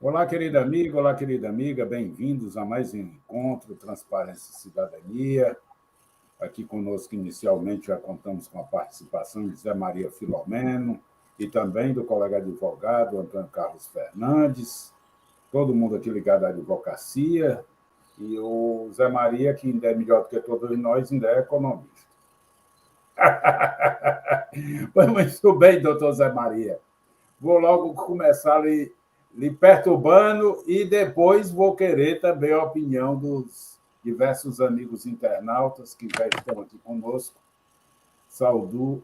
Olá, querido amigo, olá, querida amiga, bem-vindos a mais um encontro Transparência e Cidadania. Aqui conosco, inicialmente, já contamos com a participação de Zé Maria Filomeno e também do colega advogado Antônio Carlos Fernandes, todo mundo aqui ligado à advocacia, e o Zé Maria, que ainda é melhor do que todos nós, ainda é economista. Pois muito bem, doutor Zé Maria. Vou logo começar lhe perturbando e depois vou querer também a opinião dos diversos amigos internautas que já estão aqui conosco. Saúdo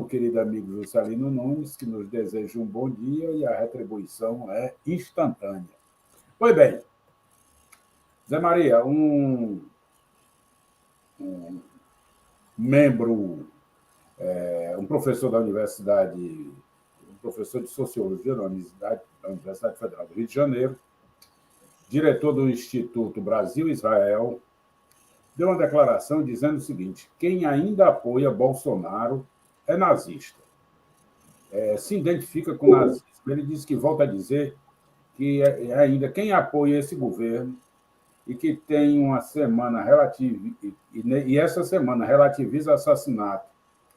o querido amigo Juscelino Nunes, que nos deseja um bom dia e a retribuição é instantânea. Pois bem, Zé Maria, um membro, um professor da universidade, um professor de sociologia da Universidade Federal do Rio de Janeiro, diretor do Instituto Brasil-Israel, deu uma declaração dizendo o seguinte: quem ainda apoia Bolsonaro é nazista. Se identifica com o nazismo. Ele disse que volta a dizer que ainda quem apoia esse governo e que tem uma semana relativa, e essa semana relativiza assassinato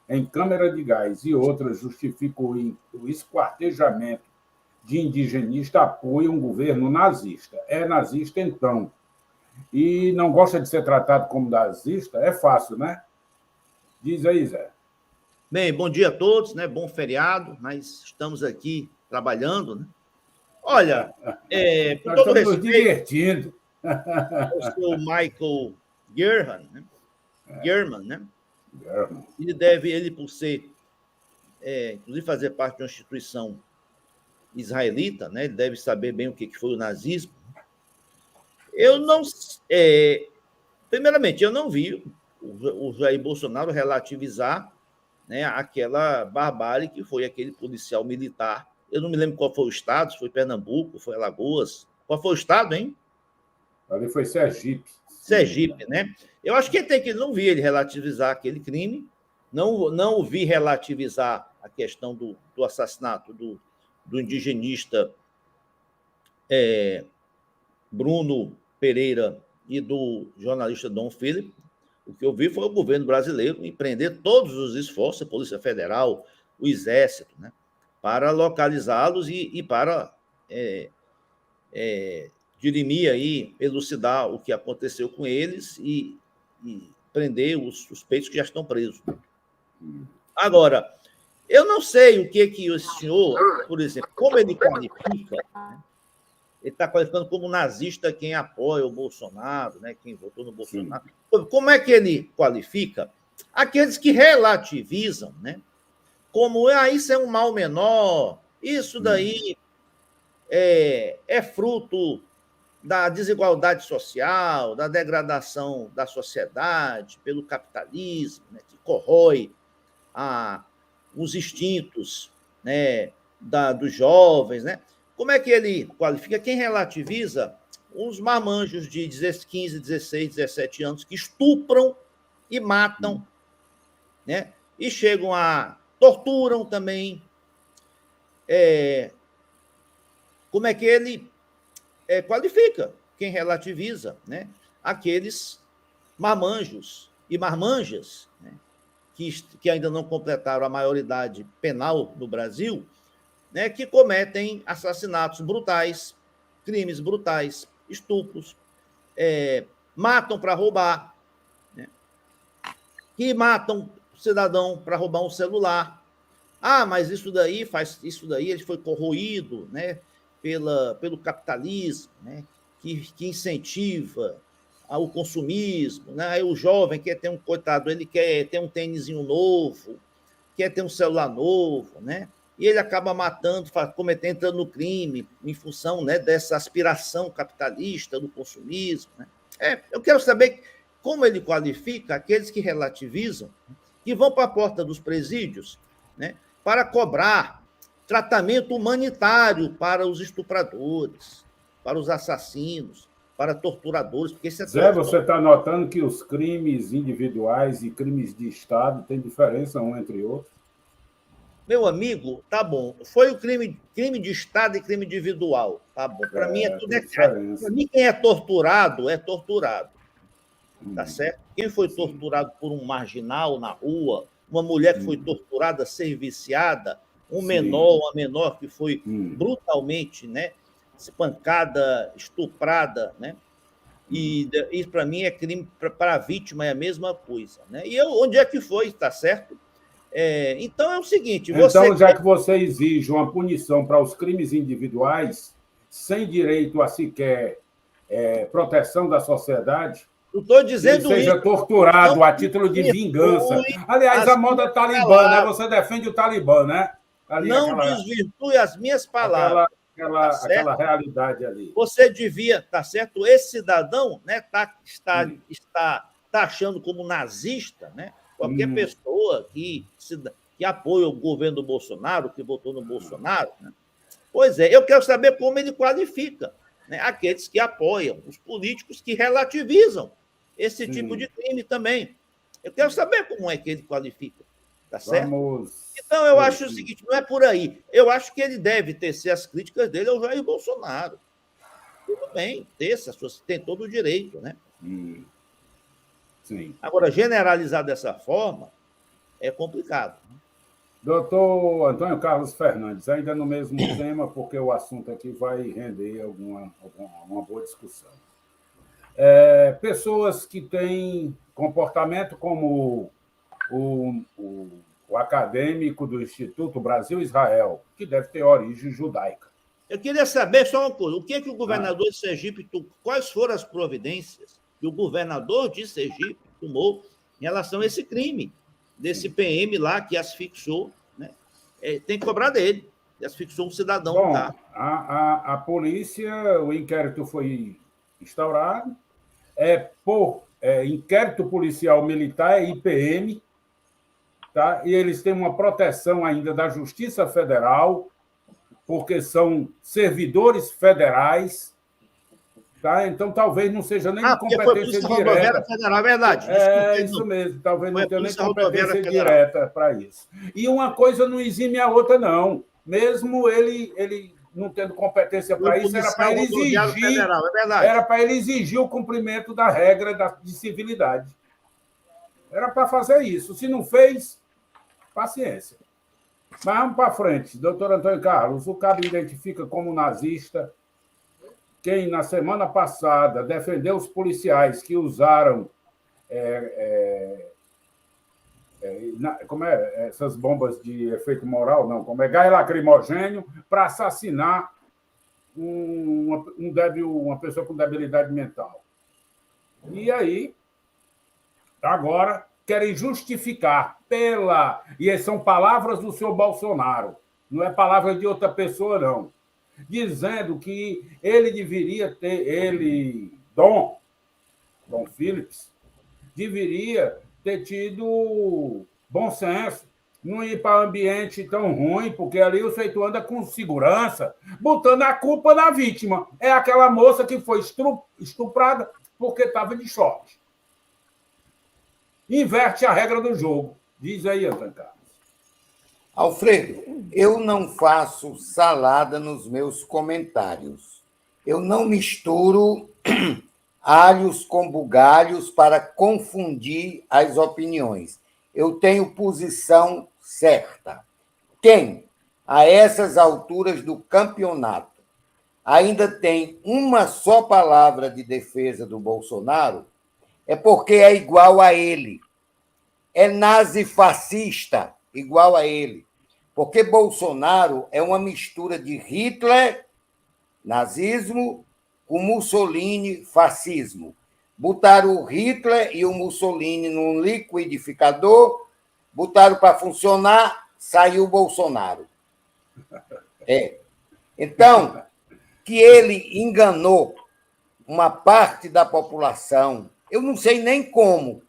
em câmara de gás e outras justificam o esquartejamento de indigenista, apoia um governo nazista. É nazista, então. E não gosta de ser tratado como nazista? É fácil, né? Diz aí, Zé. Bem, bom dia a todos, né? Bom feriado, mas estamos aqui trabalhando, né? Olha, com Nós todo estamos nos respeito divertindo. ao seu Michael German, né? Ele por ser, inclusive fazer parte de uma instituição israelita, né? Ele deve saber bem o que foi o nazismo. Eu não, primeiramente, eu não vi o Jair Bolsonaro relativizar, né, aquela barbárie que foi aquele policial militar. Eu não me lembro qual foi o estado, se foi Pernambuco, foi Alagoas. Qual foi o estado, hein? Ali foi Sergipe. Sergipe, né? Eu acho que não vi ele relativizar aquele crime, não o vi relativizar a questão do assassinato do indigenista Bruno Pereira e do jornalista Dom Philip. O que eu vi foi o governo brasileiro empreender todos os esforços, a Polícia Federal, o Exército, né, para localizá-los e para dirimir aí, elucidar o que aconteceu com eles e prender os suspeitos que já estão presos. Agora, eu não sei o que o senhor, por exemplo, como ele qualifica, né? Ele está qualificando como nazista quem apoia o Bolsonaro, né? Quem votou no Bolsonaro. Sim. Como é que ele qualifica? Aqueles que relativizam, né? Como isso é um mal menor, isso daí é fruto da desigualdade social, da degradação da sociedade pelo capitalismo, né? Que corrói os instintos, né? Dos jovens, né? Como é que ele qualifica? Quem relativiza os marmanjos de 15, 16, 17 anos que estupram e matam, né? E chegam torturam também. Como é que ele qualifica? Quem relativiza, né? Aqueles marmanjos e marmanjas, né? que ainda não completaram a maioridade penal no Brasil, né, que cometem assassinatos brutais, crimes brutais, estupros, matam para roubar, né, que matam o cidadão para roubar um celular. Mas isso daí ele foi corroído, né, pelo capitalismo, né, que incentiva o consumismo, né? Aí o jovem quer ter ele quer ter um tênisinho novo, quer ter um celular novo, né? E ele acaba matando, entrando no crime em função, né, dessa aspiração capitalista do consumismo, né? Eu quero saber como ele qualifica aqueles que relativizam, que vão para a porta dos presídios, né, para cobrar tratamento humanitário para os estupradores, para os assassinos, para torturadores, porque isso Zé, você está notando que os crimes individuais e crimes de Estado têm diferença um entre outros? Meu amigo, tá bom. Foi o crime de Estado e crime individual. Tá bom. Para mim, tudo Tem é. diferença. Para mim, quem é torturado. Tá certo? Quem foi Sim. torturado por um marginal na rua, uma mulher que foi Hum, torturada, serviciada, um sim. menor, uma menor que foi Hum, brutalmente, né, espancada, estuprada, né? hum. E isso para mim é crime para a vítima, é a mesma coisa, né? E eu, onde é que foi, tá certo? Então é o seguinte, você Então, já quer. que você exige uma punição para os crimes individuais, sem direito a sequer proteção da sociedade, Eu estou que ele dizendo isso, seja não torturado a título de vingança. desvirtue Aliás, a as moda minhas talibã, né? palavras. Você defende o Talibã, né? Ali, Não desvirtue as minhas aquela, palavras, tá aquela certo? realidade ali. Você devia, tá certo? Esse cidadão, né, Hum, está achando como nazista, né? Qualquer hum, pessoa que apoia o governo do Bolsonaro, que votou no Bolsonaro, né? Pois é, eu quero saber como ele qualifica, né, aqueles que apoiam, os políticos que relativizam esse tipo de sim. crime também. Eu quero saber como é que ele qualifica, tá certo? Vamos. Então, eu acho o seguinte, não é por aí. Eu acho que ele deve tecer as críticas dele ao Jair Bolsonaro. Tudo bem, tem todo o direito, né? Hum, sim. Agora, generalizar dessa forma é complicado. Doutor Antônio Carlos Fernandes, ainda no mesmo tema, porque o assunto aqui vai render uma boa discussão. Pessoas que têm comportamento como o acadêmico do Instituto Brasil-Israel, que deve ter origem judaica. Eu queria saber só uma coisa: o que o Ah, governador de Sergipe, quais foram as providências que o governador de Sergipe tomou em relação a esse crime, desse sim. PM lá que asfixiou, né? Tem que cobrar dele, que asfixiou um cidadão no Bom, carro. a polícia, o inquérito foi instaurado, por inquérito policial militar, IPM, tá? E eles têm uma proteção ainda da Justiça Federal, porque são servidores federais, tá? Então talvez não seja nem de Porque foi a competência Polícia Rodoviária direta. Federal, é verdade, É desculpe, isso não. mesmo, talvez Foi não a tenha nem Polícia Rodoviária competência Federal. direta para isso. E uma coisa não exime a outra, não. Mesmo ele não tendo competência Foi o para isso, Policial Rodoviário Federal, é verdade. era para ele exigir o cumprimento da regra de civilidade. Era para fazer isso. Se não fez, paciência. Mas vamos para frente. Doutor Antônio Carlos, o cabo identifica como nazista quem, na semana passada, defendeu os policiais que usaram como é essas bombas de efeito moral, não, como é gás lacrimogênio, para assassinar uma pessoa com debilidade mental. E aí, agora, querem justificar e são palavras do senhor Bolsonaro, não é palavra de outra pessoa, não, dizendo que ele deveria Dom Phillips, deveria ter tido bom senso, não ir para ambiente tão ruim, porque ali o sujeito anda com segurança, botando a culpa na vítima. É aquela moça que foi estuprada porque estava de short. Inverte a regra do jogo. Diz aí, Antônio Carlos. Alfredo, eu não faço salada nos meus comentários. Eu não misturo alhos com bugalhos para confundir as opiniões. Eu tenho posição certa. Quem, a essas alturas do campeonato, ainda tem uma só palavra de defesa do Bolsonaro, é porque é igual a ele. É nazifascista, igual a ele. Porque Bolsonaro é uma mistura de Hitler, nazismo, com Mussolini, fascismo. Botaram o Hitler e o Mussolini num liquidificador, botaram para funcionar, saiu o Bolsonaro. Então, que ele enganou uma parte da população, eu não sei nem como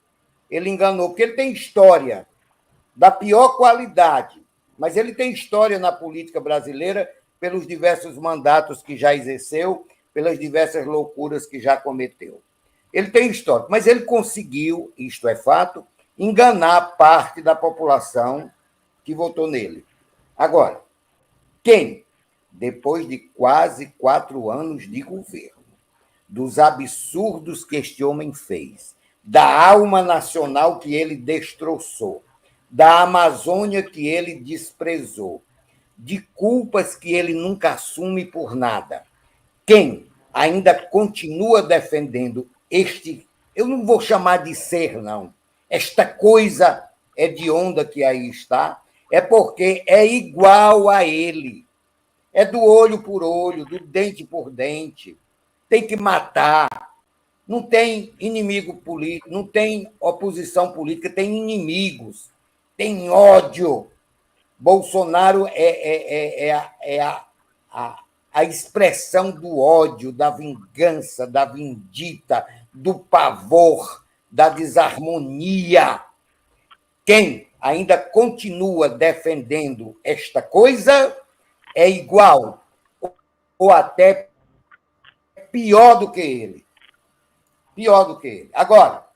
ele enganou, porque ele tem história da pior qualidade, mas ele tem história na política brasileira pelos diversos mandatos que já exerceu, pelas diversas loucuras que já cometeu. Ele tem história, mas ele conseguiu, isto é fato, enganar parte da população que votou nele. Agora, quem, depois de quase 4 anos de governo, dos absurdos que este homem fez, da alma nacional que ele destroçou, da Amazônia que ele desprezou, de culpas que ele nunca assume por nada, quem ainda continua defendendo eu não vou chamar de ser, não, esta coisa hedionda que aí está, é porque é igual a ele. É do olho por olho, do dente por dente. Tem que matar. Não tem inimigo político, não tem oposição política, tem inimigos, tem ódio. Bolsonaro a expressão do ódio, da vingança, da vindita, do pavor, da desarmonia. Quem ainda continua defendendo esta coisa é igual ou até pior do que ele. Pior do que ele. Agora,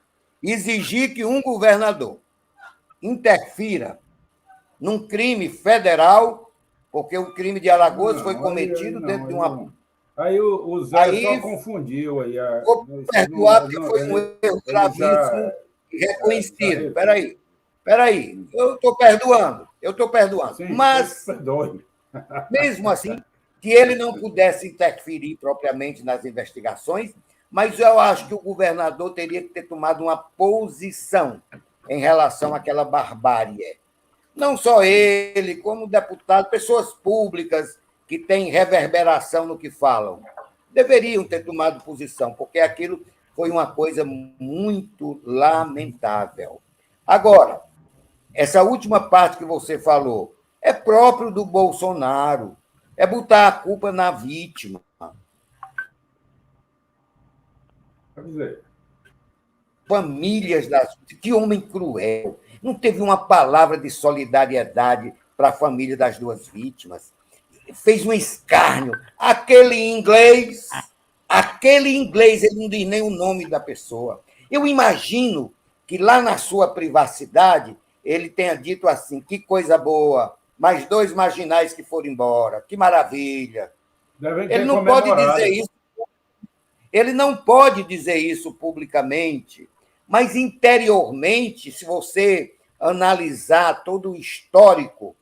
exigir que um governador interfira num crime federal, porque o crime de Alagoas foi cometido dentro de uma... Aí o Zé só confundiu. Vou perdoar, porque foi um erro gravíssimo e reconhecido. Espera aí. Eu estou perdoando. Sim, mas, perdoe. mesmo assim, que ele não pudesse interferir propriamente nas investigações, mas eu acho que o governador teria que ter tomado uma posição em relação àquela barbárie. Não só ele, como deputado, pessoas públicas que têm reverberação no que falam, deveriam ter tomado posição, porque aquilo foi uma coisa muito lamentável. Agora, essa última parte que você falou é próprio do Bolsonaro, é botar a culpa na vítima. Quer dizer, Famílias das... Que homem cruel! Não teve uma palavra de solidariedade para a família das 2 vítimas. Fez um escárnio. Aquele inglês, ele não diz nem o nome da pessoa. Eu imagino que lá na sua privacidade ele tenha dito assim: que coisa boa, mais 2 marginais que foram embora, que maravilha. Ele não pode dizer isso. Ele não pode dizer isso publicamente, mas interiormente, se você analisar todo o histórico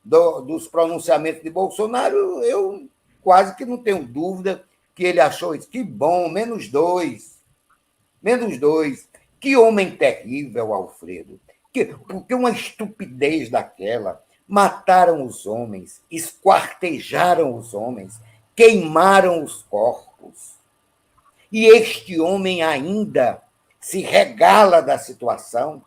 dos pronunciamentos de Bolsonaro, eu quase que não tenho dúvida que ele achou isso. Que bom, -2. -2. Que homem terrível, Alfredo. Porque uma estupidez daquela. Mataram os homens, esquartejaram os homens, queimaram os corpos. E este homem ainda se regala da situação.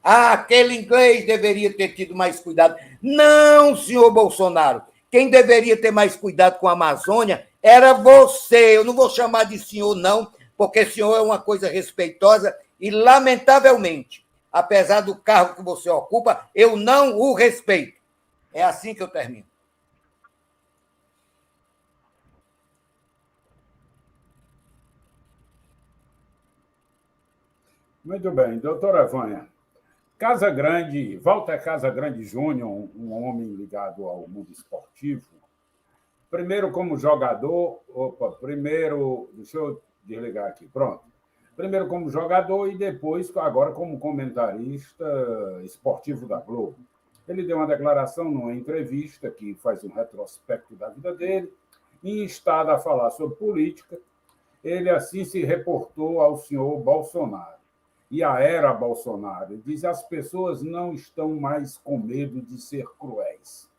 Aquele inglês deveria ter tido mais cuidado. Não, senhor Bolsonaro. Quem deveria ter mais cuidado com a Amazônia era você. Eu não vou chamar de senhor, não, porque senhor é uma coisa respeitosa e, lamentavelmente, apesar do cargo que você ocupa, eu não o respeito. É assim que eu termino. Muito bem. Doutora Vânia, Walter Casagrande Júnior, um homem ligado ao mundo esportivo, primeiro como jogador... deixa eu desligar aqui, pronto. Primeiro como jogador e depois, agora, como comentarista esportivo da Globo. Ele deu uma declaração numa entrevista que faz um retrospecto da vida dele, e instado a falar sobre política, ele assim se reportou ao senhor Bolsonaro. E a era Bolsonaro. Ele diz: as pessoas não estão mais com medo de ser cruéis.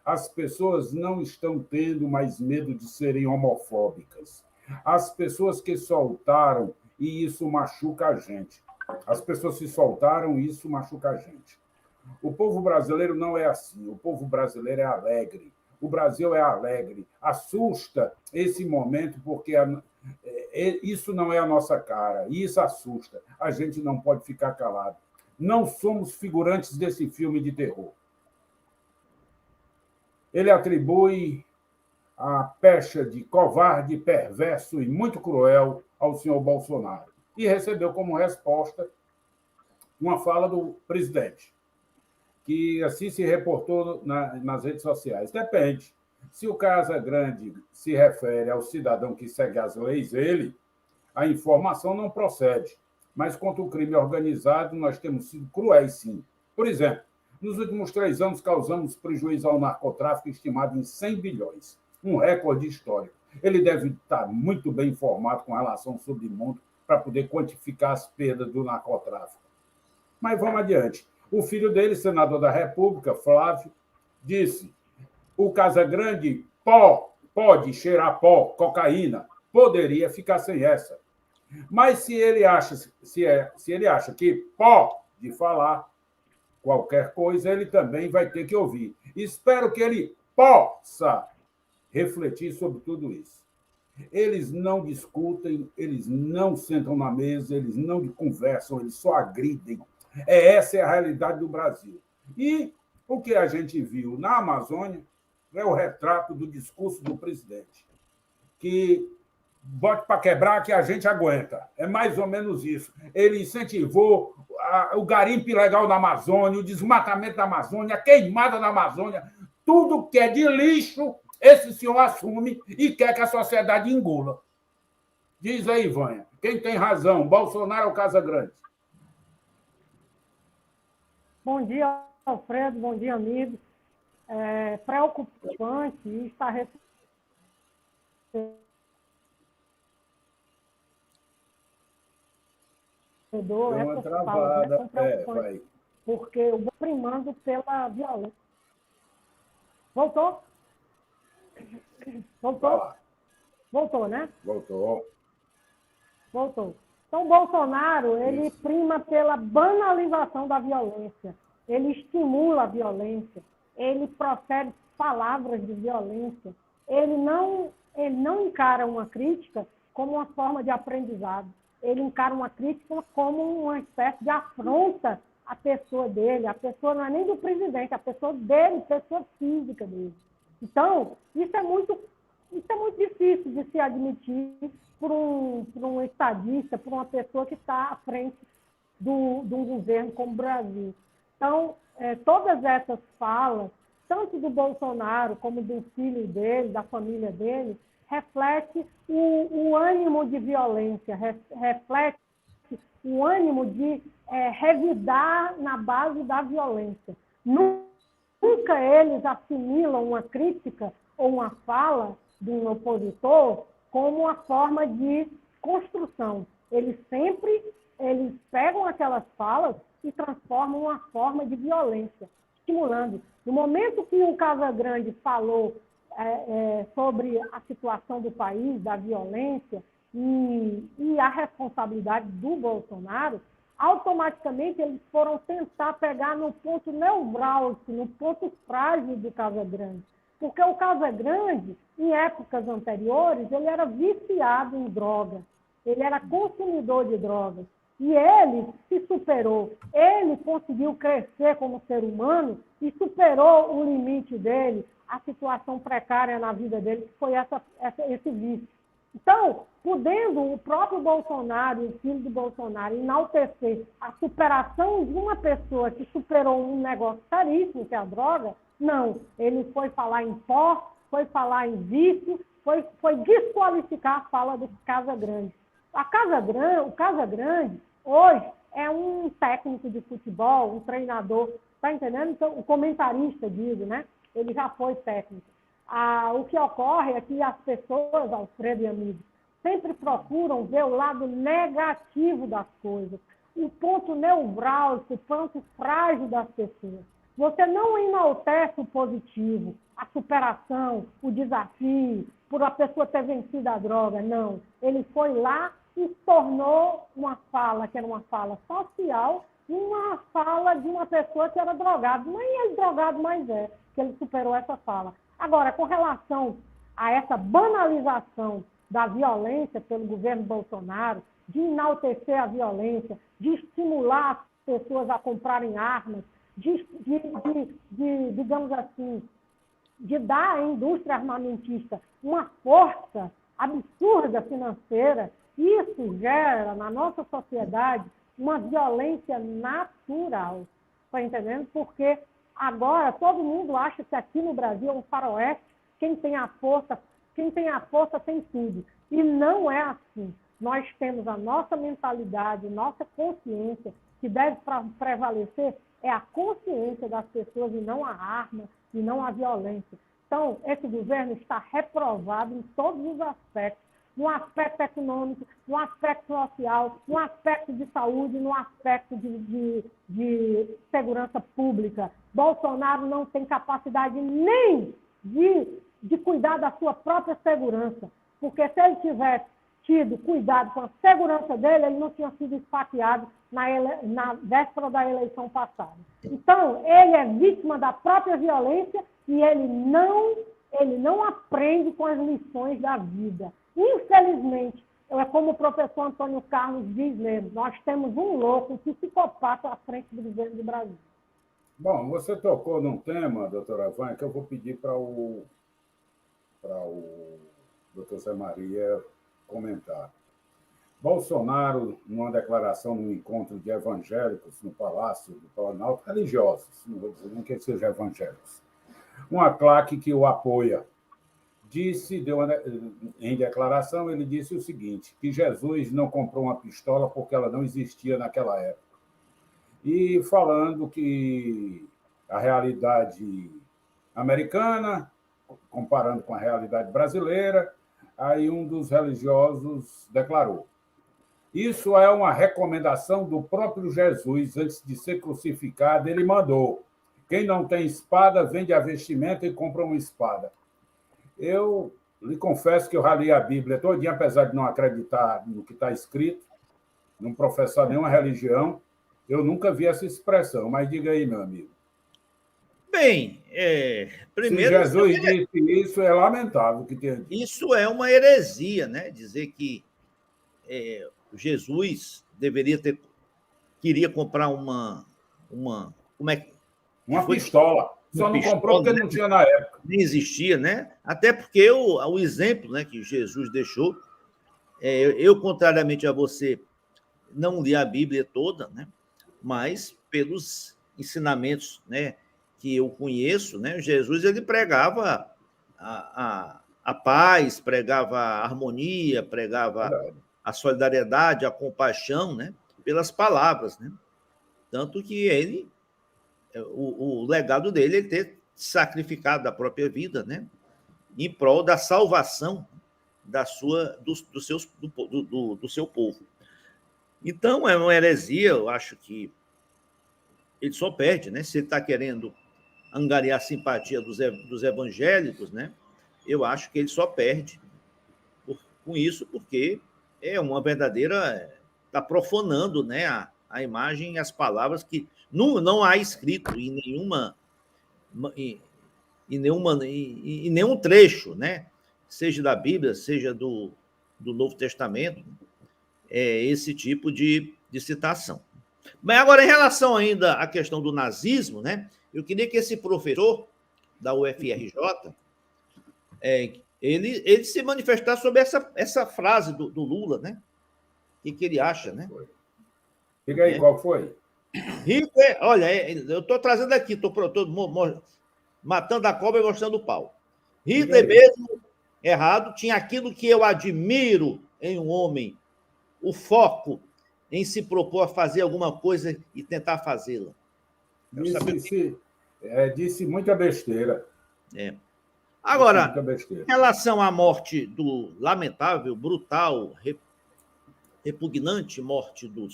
As pessoas não estão tendo mais medo de serem homofóbicas. As pessoas que soltaram, e isso machuca a gente. As pessoas se soltaram e isso machuca a gente. O povo brasileiro não é assim. O povo brasileiro é alegre. O Brasil é alegre. Assusta esse momento, porque isso não é a nossa cara. E isso assusta. A gente não pode ficar calado. Não somos figurantes desse filme de terror. Ele atribui a pecha de covarde, perverso e muito cruel ao senhor Bolsonaro. E recebeu como resposta uma fala do presidente, que assim se reportou nas redes sociais. Depende. Se o Casagrande se refere ao cidadão que segue as leis, a informação não procede. Mas contra o crime organizado, nós temos sido cruéis, sim. Por exemplo, nos últimos 3 anos, causamos prejuízo ao narcotráfico estimado em 100 bilhões, um recorde histórico. Ele deve estar muito bem informado com relação ao submundo para poder quantificar as perdas do narcotráfico. Mas vamos adiante. O filho dele, senador da República, Flávio, disse: o Casagrande pode cheirar pó, cocaína, poderia ficar sem essa. Mas se ele acha que pode falar qualquer coisa, ele também vai ter que ouvir. Espero que ele possa refletir sobre tudo isso. Eles não discutem, eles não sentam na mesa, eles não conversam, eles só agridem. Essa é a realidade do Brasil. E o que a gente viu na Amazônia é o retrato do discurso do presidente, que bote para quebrar que a gente aguenta. É mais ou menos isso. Ele incentivou o garimpo ilegal na Amazônia, o desmatamento da Amazônia, a queimada na Amazônia, tudo que é de lixo, esse senhor assume e quer que a sociedade engula. Diz aí, Vânia, quem tem razão, Bolsonaro ou Casagrande? Bom dia, Alfredo, bom dia, amigo. Preocupante e está Deu uma travada. Vai. Porque eu vou primando pela violência. Voltou? Voltou, né? Voltou. Então, o Bolsonaro, ele prima pela banalização da violência. Ele estimula a violência. Ele profere palavras de violência. Ele não encara uma crítica como uma forma de aprendizado. Ele encara uma crítica como uma espécie de afronta à pessoa dele. A pessoa não é nem do presidente, a pessoa dele, pessoa física dele. Então, isso é muito difícil de se admitir por um estadista, por uma pessoa que está à frente de um governo como o Brasil. Então, todas essas falas, tanto do Bolsonaro como do filho dele, da família dele, reflete o ânimo de violência, reflete o ânimo de revidar na base da violência. Nunca eles assimilam uma crítica ou uma fala de um opositor como uma forma de construção. Eles pegam aquelas falas e transformam em uma forma de violência, estimulando. No momento que o Casagrande falou sobre a situação do país, da violência e a responsabilidade do Bolsonaro, automaticamente eles foram tentar pegar no ponto nevrálgico, no ponto frágil do Casagrande. Porque o Casagrande, em épocas anteriores, ele era viciado em droga, ele era consumidor de drogas. E ele se superou, ele conseguiu crescer como ser humano e superou o limite dele, a situação precária na vida dele, que foi esse vício. Então, podendo o próprio Bolsonaro e o filho do Bolsonaro enaltecer a superação de uma pessoa que superou um negócio caríssimo, que é a droga, não. Ele foi falar em pó, foi falar em vício, foi desqualificar a fala do Casagrande. O Casagrande, hoje, é um técnico de futebol, um treinador, está entendendo? Então, o comentarista, digo, né? Ele já foi técnico. O que ocorre é que as pessoas, Alfredo e amigos, sempre procuram ver o lado negativo das coisas, o ponto nevrálgico, o ponto frágil das pessoas. Você não enaltece o positivo, a superação, o desafio, por a pessoa ter vencido a droga, não. Ele foi lá e tornou uma fala, que era uma fala social, uma fala de uma pessoa que era drogada. Nem ele drogado mais que ele superou essa fala. Agora, com relação a essa banalização da violência pelo governo Bolsonaro, de enaltecer a violência, de estimular as pessoas a comprarem armas, digamos assim, de dar à indústria armamentista uma força absurda financeira, isso gera na nossa sociedade uma violência natural. Está entendendo? Porque Agora, todo mundo acha que aqui no Brasil é um faroeste, quem tem a força tem tudo. E não é assim. Nós temos a nossa mentalidade, nossa consciência, que deve prevalecer, é a consciência das pessoas e não a arma, e não a violência. Então, esse governo está reprovado em todos os aspectos, no aspecto econômico, no aspecto social, no aspecto de saúde, no aspecto de segurança pública. Bolsonaro não tem capacidade nem de cuidar da sua própria segurança, porque se ele tivesse tido cuidado com a segurança dele, ele não tinha sido esfaqueado na véspera da eleição passada. Então, ele é vítima da própria violência e ele não aprende com as lições da vida. Infelizmente, é como o professor Antônio Carlos diz mesmo, nós temos um louco, um psicopata à frente do governo do Brasil. Bom, você tocou num tema, doutora Vânia, que eu vou pedir para o doutor Zé Maria comentar. Bolsonaro, numa declaração, num encontro de evangélicos no Palácio do Planalto, religiosos, não vou dizer nem que sejam evangélicos, uma claque que o apoia, em declaração, ele disse o seguinte, que Jesus não comprou uma pistola porque ela não existia naquela época. E falando que a realidade americana, comparando com a realidade brasileira, aí um dos religiosos declarou: isso é uma recomendação do próprio Jesus, antes de ser crucificado, ele mandou: quem não tem espada, vende a vestimenta e compra uma espada. Eu lhe confesso que eu ralei a Bíblia todinha, apesar de não acreditar no que está escrito, não professar nenhuma religião, eu nunca vi essa expressão, mas diga aí, meu amigo. Bem, primeiro... Se Jesus disse isso, é lamentável que tenha dito. Isso é uma heresia, né? Dizer que Jesus queria comprar uma pistola. Só não comprou porque não tinha na época. Nem existia, né? Até porque o exemplo, né, que Jesus deixou, eu, contrariamente a você, não li a Bíblia toda, né? Mas pelos ensinamentos, né, que eu conheço, né, Jesus ele pregava a paz, pregava a harmonia, pregava a solidariedade, a compaixão, né, pelas palavras, né? Tanto que o legado dele é ter sacrificado a própria vida, né, em prol da salvação do seu povo. Então, é uma heresia, eu acho que ele só perde, né? Se ele está querendo angariar a simpatia dos evangélicos, né? Eu acho que ele só perde com isso, porque é uma verdadeira... Está profanando, né, a imagem e as palavras que não há escrito em nenhum trecho, né? Seja da Bíblia, seja do Novo Testamento, esse tipo de citação. Mas agora, em relação ainda à questão do nazismo, né, eu queria que esse professor da UFRJ ele se manifestasse sobre essa frase do Lula, né? O que ele acha, né? Diga aí, qual foi? Hitler, olha, eu estou trazendo aqui, estou matando a cobra e mostrando o pau. Hitler, mesmo errado, tinha aquilo que eu admiro em um homem, o foco em se propor a fazer alguma coisa e tentar fazê-la. Disse muita besteira. Agora, em relação à morte do lamentável, brutal, repugnante morte do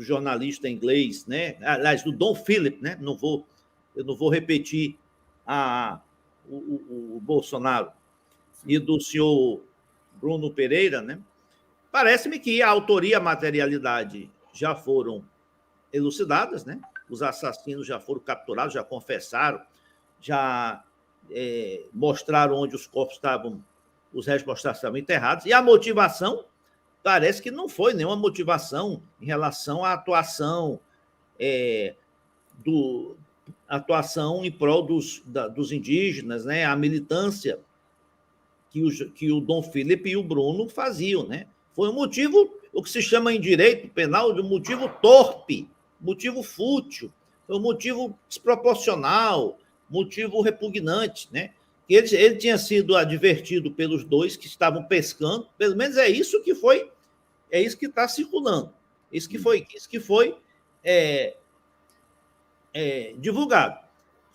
jornalista inglês, né? Aliás, do Dom Philip, né? Eu não vou repetir o Bolsonaro. E do senhor Bruno Pereira, né? Parece-me que a autoria e a materialidade já foram elucidadas, né? Os assassinos já foram capturados, já confessaram, já mostraram onde os corpos estavam, os restos estavam enterrados, e a motivação parece que não foi nenhuma motivação em relação à atuação atuação em prol dos indígenas, né? A militância que o Dom Philip e o Bruno faziam, né? Foi um motivo, o que se chama em direito penal, de um motivo torpe, motivo fútil, Foi um motivo desproporcional, motivo repugnante, né? Ele tinha sido advertido pelos dois que estavam pescando, pelo menos é isso que foi, é isso que está circulando, isso que foi divulgado.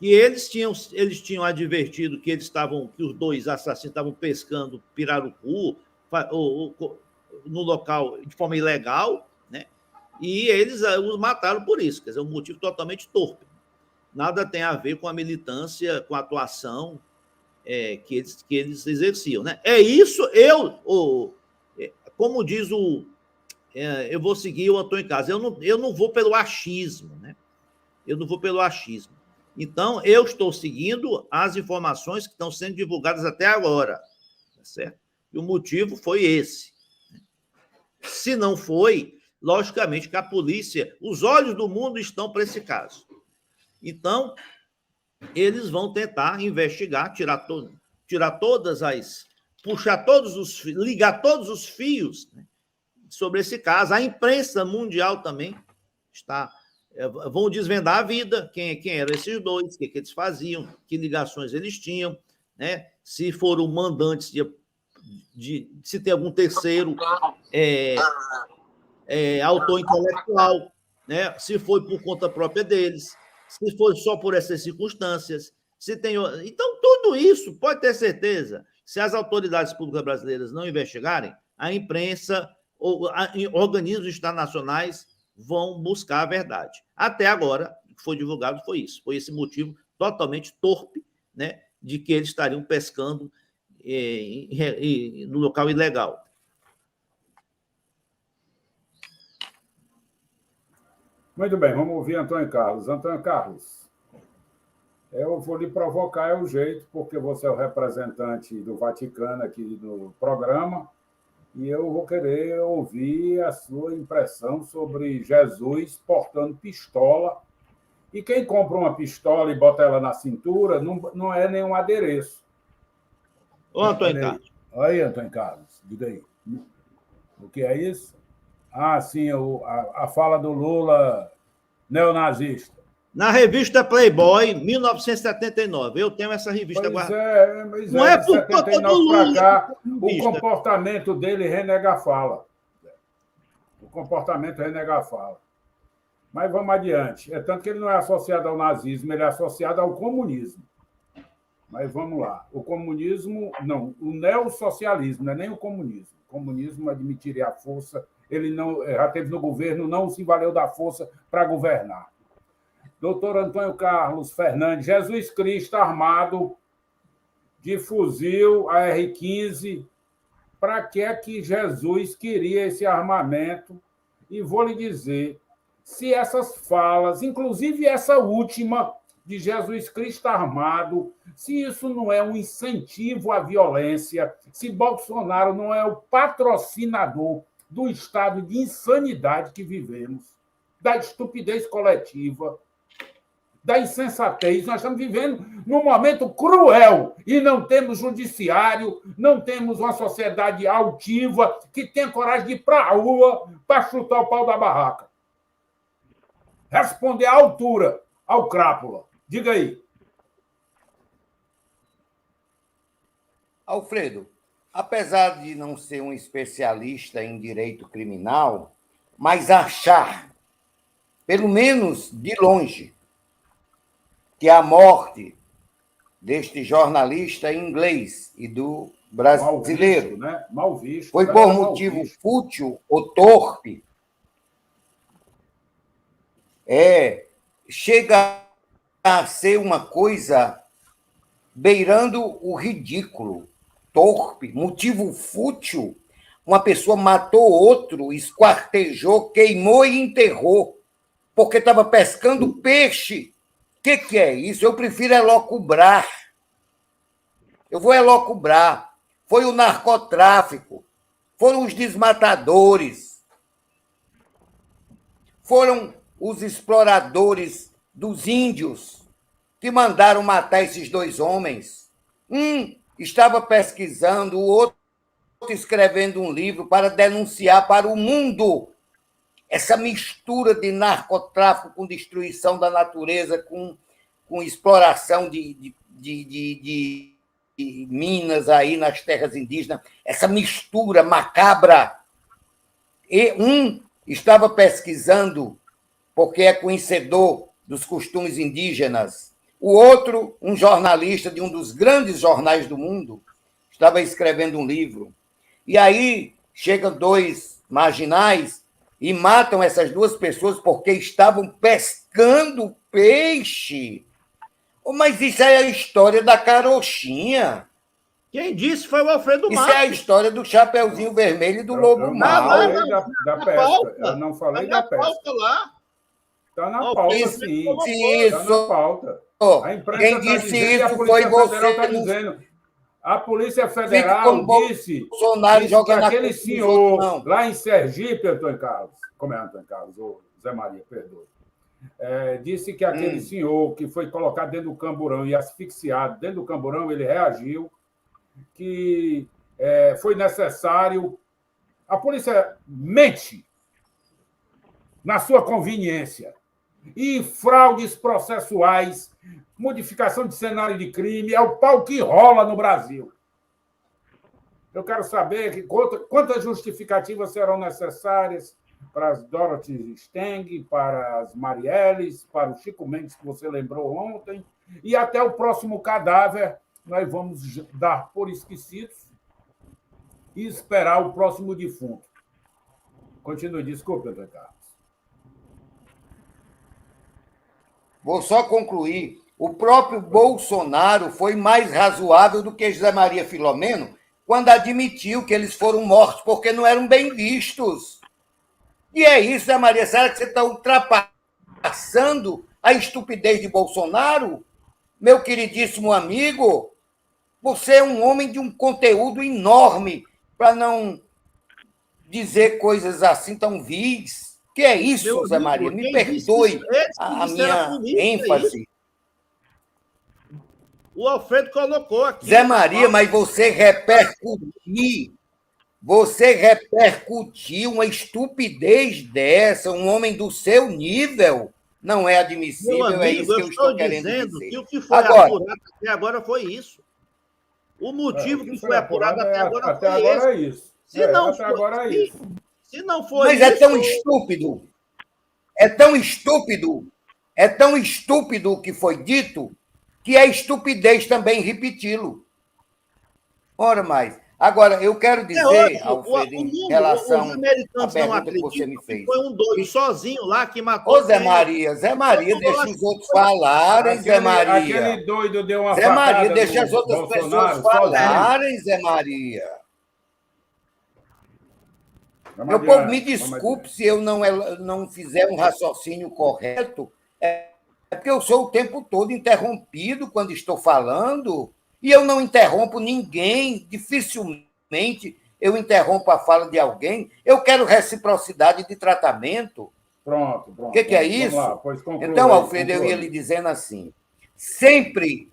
Que eles tinham advertido que que os dois assassinos estavam pescando pirarucu no local de forma ilegal, né? E eles os mataram por isso, quer dizer, um motivo totalmente torpe. Nada tem a ver com a militância, com a atuação que eles exerciam, né? É isso, como diz eu vou seguir o Antônio Carlos, eu não vou pelo achismo, né? Eu não vou pelo achismo. Então, eu estou seguindo as informações que estão sendo divulgadas até agora, tá certo? E o motivo foi esse. Se não foi, logicamente que a polícia, os olhos do mundo estão para esse caso. Então, eles vão tentar investigar, ligar todos os fios, né, sobre esse caso. A imprensa mundial também vão desvendar a vida, quem eram esses dois, o que eles faziam, que ligações eles tinham, né, se foram mandantes se tem algum terceiro autor intelectual, né, se foi por conta própria deles, se foi só por essas circunstâncias, se tem... Então, tudo isso, pode ter certeza, se as autoridades públicas brasileiras não investigarem, a imprensa ou organismos internacionais vão buscar a verdade. Até agora, o que foi divulgado foi isso, foi esse motivo totalmente torpe, né, de que eles estariam pescando no local ilegal. Muito bem, vamos ouvir Antônio Carlos. Antônio Carlos, eu vou lhe provocar, é o jeito, porque você é o representante do Vaticano aqui no programa, e eu vou querer ouvir a sua impressão sobre Jesus portando pistola. E quem compra uma pistola e bota ela na cintura não é nenhum adereço. Ô, Antônio Carlos. Olha aí, Antônio Carlos, diga aí. O que é isso? Ah, sim, a fala do Lula neonazista. Na revista Playboy, 1979. Eu tenho essa revista guardada. Não é por conta do Lula. Cá, o comportamento dele renega a fala. O comportamento renega a fala. Mas vamos adiante. É tanto que ele não é associado ao nazismo, ele é associado ao comunismo. Mas vamos lá. O comunismo, não, o neossocialismo, não é nem o comunismo. O comunismo admitiria a força, ele não, já teve no governo, não se valeu da força para governar. Doutor Antônio Carlos Fernandes, Jesus Cristo armado de fuzil AR-15, para que é que Jesus queria esse armamento? E vou lhe dizer, se essas falas, inclusive essa última de Jesus Cristo armado, se isso não é um incentivo à violência, se Bolsonaro não é o patrocinador do estado de insanidade que vivemos, da estupidez coletiva, da insensatez. Nós estamos vivendo num momento cruel e não temos judiciário, não temos uma sociedade altiva que tenha coragem de ir para a rua para chutar o pau da barraca. Responder à altura ao crápula. Diga aí. Alfredo, apesar de não ser um especialista em direito criminal, mas achar, pelo menos de longe, que a morte deste jornalista inglês e do brasileiro mal visto, foi por motivo fútil ou torpe, chega a ser uma coisa beirando o ridículo, torpe, motivo fútil. Uma pessoa matou outro, esquartejou, queimou e enterrou, porque estava pescando peixe. O que é isso? Eu prefiro elocubrar. Eu vou elocubrar. Foi o narcotráfico, foram os desmatadores, foram os exploradores dos índios que mandaram matar esses dois homens. Um estava pesquisando, o outro escrevendo um livro para denunciar para o mundo essa mistura de narcotráfico com destruição da natureza, com exploração de minas aí nas terras indígenas, essa mistura macabra. E um estava pesquisando, porque é conhecedor dos costumes indígenas. O outro, um jornalista de um dos grandes jornais do mundo, estava escrevendo um livro. E aí chegam dois marginais e matam essas duas pessoas porque estavam pescando peixe. Mas isso é a história da carochinha. Quem disse foi o Alfredo Isso Marques. é a história do Chapeuzinho Vermelho e do Lobo Eu Mau. não falei da pesca. Eu não falei da pesca. Pauta lá. Está na Ó, pauta, isso, sim. isso. Está na pauta. A imprensa Quem está disse dizendo e a isso Polícia foi Federal está você. dizendo. A Polícia Fique Federal como disse Bolsonaro que jogando aquele a culpa nos senhor outros, não. lá em Sergipe, Antônio Carlos, como é Antônio Carlos, ou Zé Maria, perdoe, disse que aquele senhor que foi colocado dentro do camburão e asfixiado dentro do camburão, ele reagiu, que foi necessário. A polícia mente na sua conveniência. E fraudes processuais, modificação de cenário de crime, é o pau que rola no Brasil. Eu quero saber quantas justificativas serão necessárias para as Dorothy Steng, para as Marielles, para o Chico Mendes, que você lembrou ontem, e até o próximo cadáver nós vamos dar por esquecidos e esperar o próximo defunto. Continue, desculpe, Antônio Carlos. Vou só concluir. O próprio Bolsonaro foi mais razoável do que José Maria Filomeno quando admitiu que eles foram mortos porque não eram bem vistos. E é isso, Zé Maria. Será que você está ultrapassando a estupidez de Bolsonaro? Meu queridíssimo amigo, você é um homem de um conteúdo enorme para não dizer coisas assim tão vis. Que é isso, Meu Zé amigo, Maria? Me quem perdoe disse a isso era minha política, ênfase. O Alfredo colocou aqui. Zé Maria, mas você repercutiu uma estupidez dessa, um homem do seu nível, não é admissível, Meu amigo, é isso que eu estou querendo dizendo dizer. que o que foi apurado até agora foi isso. O motivo que foi apurado até agora foi esse. É isso. Se não até for, agora é isso. Se não for mas isso... é tão estúpido, é tão estúpido o que foi dito, que é estupidez também repeti-lo. Ora mais. Agora, eu quero dizer, Alfredo, em relação à pergunta que você me fez. Foi um doido sozinho lá que matou... Ô, Zé Maria, deixa os outros falarem, Zé Maria. Aquele doido deu uma Zé Maria, facada deixa no as outras Bolsonaro pessoas falarem, Zé Maria. Meu povo, me desculpe se eu não fizer um raciocínio correto, porque eu sou o tempo todo interrompido quando estou falando, e eu não interrompo ninguém, dificilmente eu interrompo a fala de alguém. Eu quero reciprocidade de tratamento. Pronto. O que é isso? Lá, conclui, então, Alfredo, eu ia lhe dizendo assim, sempre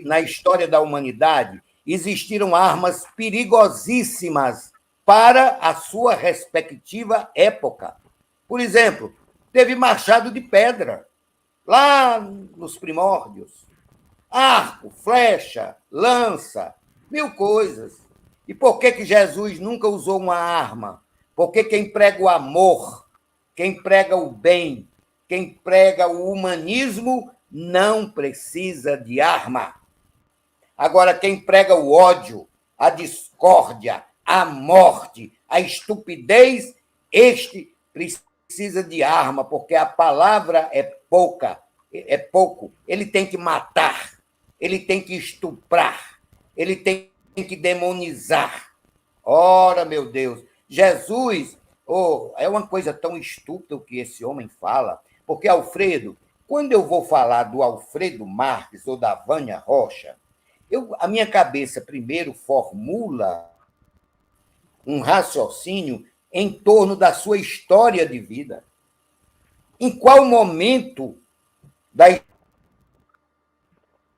na história da humanidade existiram armas perigosíssimas para a sua respectiva época. Por exemplo, teve machado de pedra, lá nos primórdios. Arco, flecha, lança, mil coisas. E por que Jesus nunca usou uma arma? Porque quem prega o amor, quem prega o bem, quem prega o humanismo, não precisa de arma. Agora, quem prega o ódio, a discórdia, a morte, a estupidez, este precisa de arma, porque a palavra é pouco. Ele tem que matar, ele tem que estuprar, ele tem que demonizar. Ora, meu Deus, Jesus, é uma coisa tão estúpida o que esse homem fala, porque, Alfredo, quando eu vou falar do Alfredo Marques ou da Vânia Rocha, a minha cabeça primeiro formula um raciocínio em torno da sua história de vida. Em qual momento da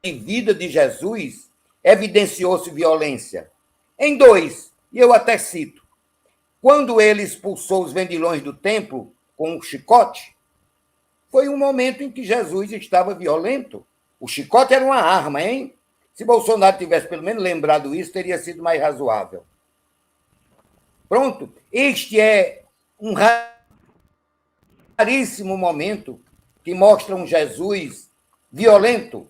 vida de Jesus evidenciou-se violência? Em dois, e eu até cito. quando ele expulsou os vendilhões do templo com um chicote, foi um momento em que Jesus estava violento. O chicote era uma arma, hein? Se Bolsonaro tivesse pelo menos lembrado isso, teria sido mais razoável. Pronto. Este é um raríssimo momento que mostra um Jesus violento,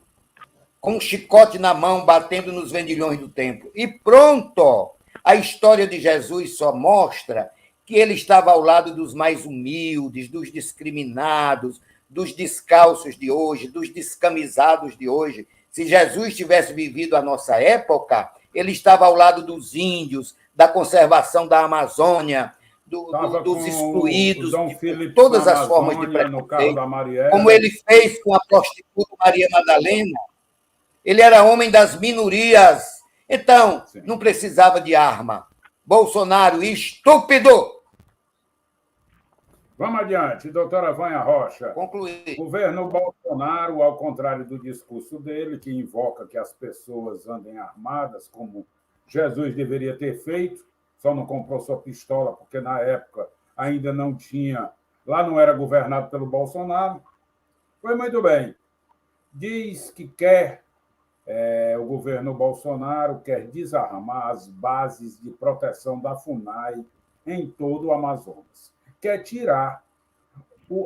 com um chicote na mão, batendo nos vendilhões do templo. E pronto! A história de Jesus só mostra que ele estava ao lado dos mais humildes, dos discriminados, dos descalços de hoje, dos descamisados de hoje. Se Jesus tivesse vivido a nossa época, ele estava ao lado dos índios, da conservação da Amazônia, dos excluídos, de todas as formas de preconceito, como ele fez com a prostituta Maria Madalena. Ele era homem das minorias. Então, sim, não precisava de arma. Bolsonaro, estúpido! Vamos adiante, doutora Vânia Rocha. Concluir. O governo Bolsonaro, ao contrário do discurso dele, que invoca que as pessoas andem armadas, como Jesus deveria ter feito, só não comprou sua pistola, porque na época ainda não tinha, lá não era governado pelo Bolsonaro. Foi muito bem. Diz que o governo Bolsonaro quer desarmar as bases de proteção da FUNAI em todo o Amazonas. Quer tirar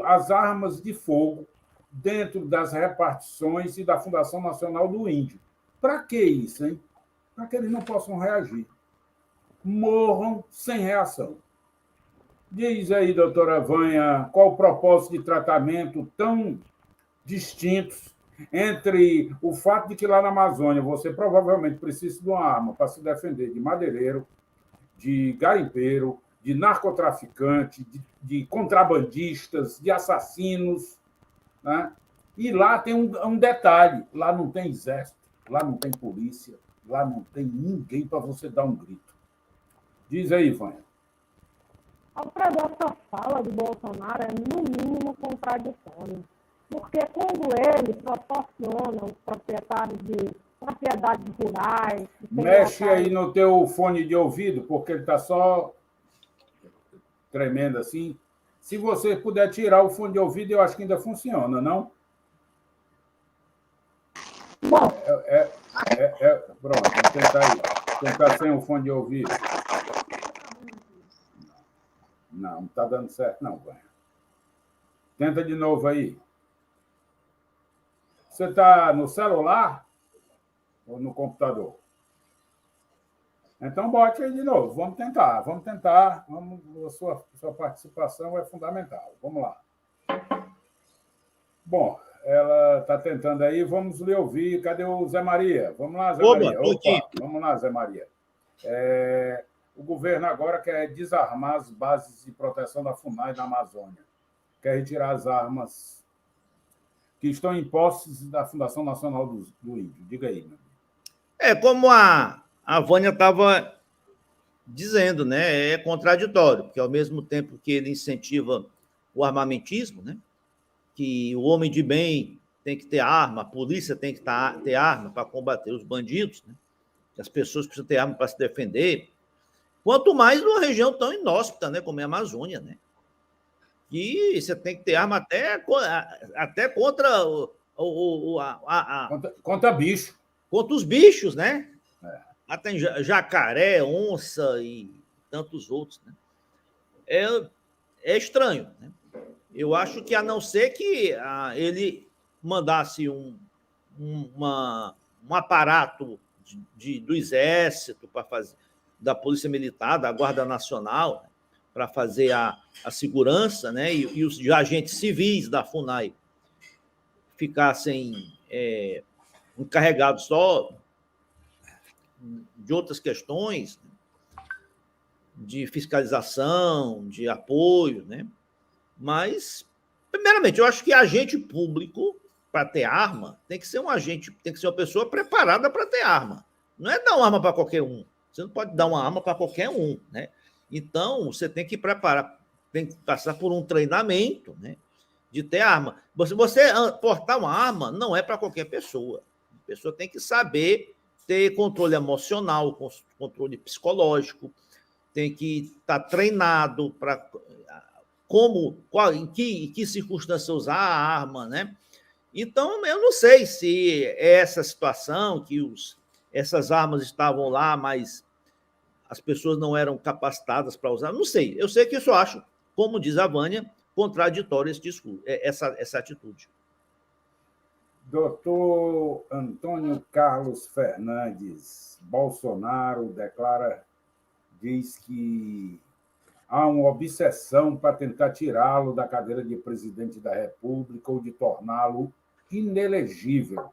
as armas de fogo dentro das repartições e da Fundação Nacional do Índio. Para que isso, hein? Para que eles não possam reagir. Morram sem reação. Diz aí, doutora Vânia, qual o propósito de tratamento tão distintos entre o fato de que lá na Amazônia você provavelmente precisa de uma arma para se defender de madeireiro, de garimpeiro, de narcotraficante, de contrabandistas, de assassinos, né? E lá tem um detalhe, lá não tem exército, lá não tem polícia, lá não tem ninguém para você dar um grito. Diz aí, Vânia. Alfredo, essa fala do Bolsonaro é, no mínimo, contraditória. Porque quando ele proporciona os proprietários de propriedades rurais... Mexe aí no teu fone de ouvido, porque ele está só tremendo assim. Se você puder tirar o fone de ouvido, eu acho que ainda funciona, não? Bom. Pronto, vamos tentar aí. Tentar sem o fone de ouvido. Não está dando certo, não, Vânia. Tenta de novo aí. Você está no celular ou no computador? Então, bote aí de novo. Vamos tentar. A sua participação é fundamental. Vamos lá. Bom, ela está tentando aí. Vamos lhe ouvir. Cadê o Zé Maria? Vamos lá, Zé Maria. Opa, vamos lá, Zé Maria. O governo agora quer desarmar as bases de proteção da FUNAI na Amazônia. Quer retirar as armas que estão em posses da Fundação Nacional do Índio. Diga aí, meu amigo. Como a Vânia estava dizendo, né? É contraditório, porque ao mesmo tempo que ele incentiva o armamentismo, né? Que o homem de bem tem que ter arma, a polícia tem que ter arma para combater os bandidos, né? Que as pessoas precisam ter arma para se defender, quanto mais numa região tão inóspita, né? Como é a Amazônia, né? E você tem que ter arma até contra contra bicho. Contra os bichos, né? Até jacaré, onça e tantos outros, né? É estranho, né? Eu acho que, a não ser que ele mandasse um aparato do Exército para fazer, da Polícia Militar, da Guarda Nacional, para fazer a segurança, né? E os agentes civis da FUNAI ficassem encarregados só de outras questões, de fiscalização, de apoio, né? Mas, primeiramente, eu acho que agente público, para ter arma, tem que ser uma pessoa preparada para ter arma. Não é dar uma arma para qualquer um. Você não pode dar uma arma para qualquer um, né? Então, você tem que preparar, tem que passar por um treinamento, né, de ter arma. Você portar uma arma não é para qualquer pessoa. A pessoa tem que saber ter controle emocional, controle psicológico, tem que estar treinado para em que circunstância usar a arma, né? Então, eu não sei se essa situação, que essas armas estavam lá, mas as pessoas não eram capacitadas para usar, não sei. Eu sei que isso eu acho, como diz a Vânia, contraditório esse discurso, essa atitude. Doutor Antônio Carlos Fernandes, Bolsonaro diz que há uma obsessão para tentar tirá-lo da cadeira de presidente da República ou de torná-lo inelegível,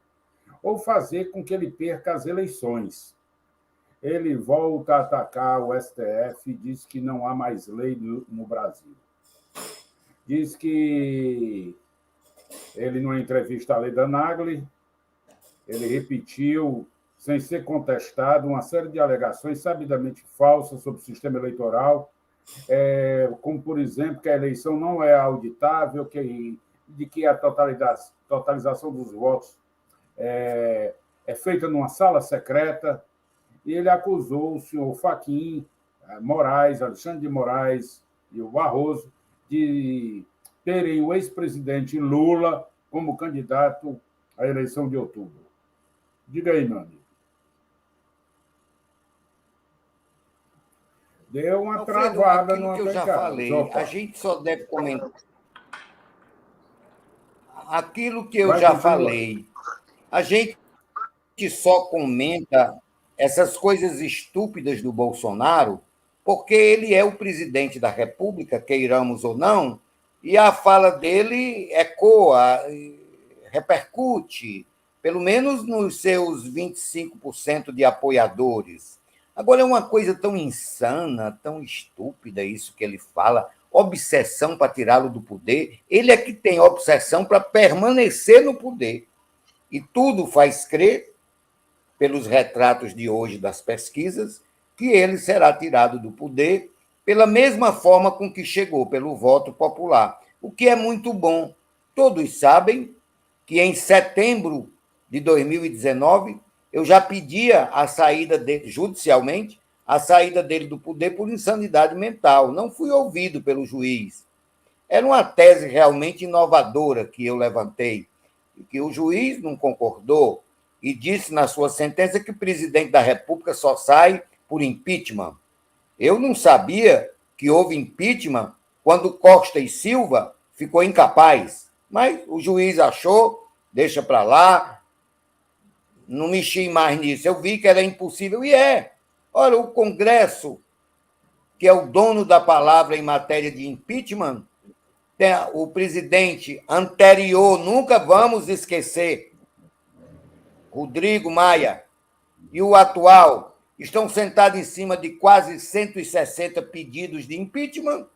ou fazer com que ele perca as eleições. Ele volta a atacar o STF e diz que não há mais lei no Brasil. Diz que ele, numa entrevista à Leda Nagli, ele repetiu, sem ser contestado, uma série de alegações sabidamente falsas sobre o sistema eleitoral, como, por exemplo, que a eleição não é auditável, de que a totalização dos votos é feita numa sala secreta, e ele acusou o senhor Fachin Moraes, Alexandre de Moraes e o Barroso de terem o ex-presidente Lula como candidato à eleição de outubro. Diga aí, meu amigo. Deu uma travada no que eu já falei. A gente só deve comentar. Aquilo que eu já falei. A gente só comenta essas coisas estúpidas do Bolsonaro porque ele é o presidente da República, queiramos ou não, e a fala dele ecoa, repercute, pelo menos nos seus 25% de apoiadores. Agora, é uma coisa tão insana, tão estúpida isso que ele fala, obsessão para tirá-lo do poder. Ele é que tem obsessão para permanecer no poder. E tudo faz crer, pelos retratos de hoje das pesquisas, que ele será tirado do poder pela mesma forma com que chegou, pelo voto popular, o que é muito bom. Todos sabem que em setembro de 2019 eu já pedia a saída dele, judicialmente, a saída dele do poder por insanidade mental. Não fui ouvido pelo juiz. Era uma tese realmente inovadora que eu levantei, que o juiz não concordou e disse na sua sentença que o presidente da República só sai por impeachment. Eu não sabia que houve impeachment quando Costa e Silva ficou incapaz, mas o juiz achou, deixa para lá, não mexi mais nisso. Eu vi que era impossível, e é. Ora, o Congresso, que é o dono da palavra em matéria de impeachment, o presidente anterior, nunca vamos esquecer, Rodrigo Maia, e o atual, estão sentados em cima de quase 160 pedidos de impeachment,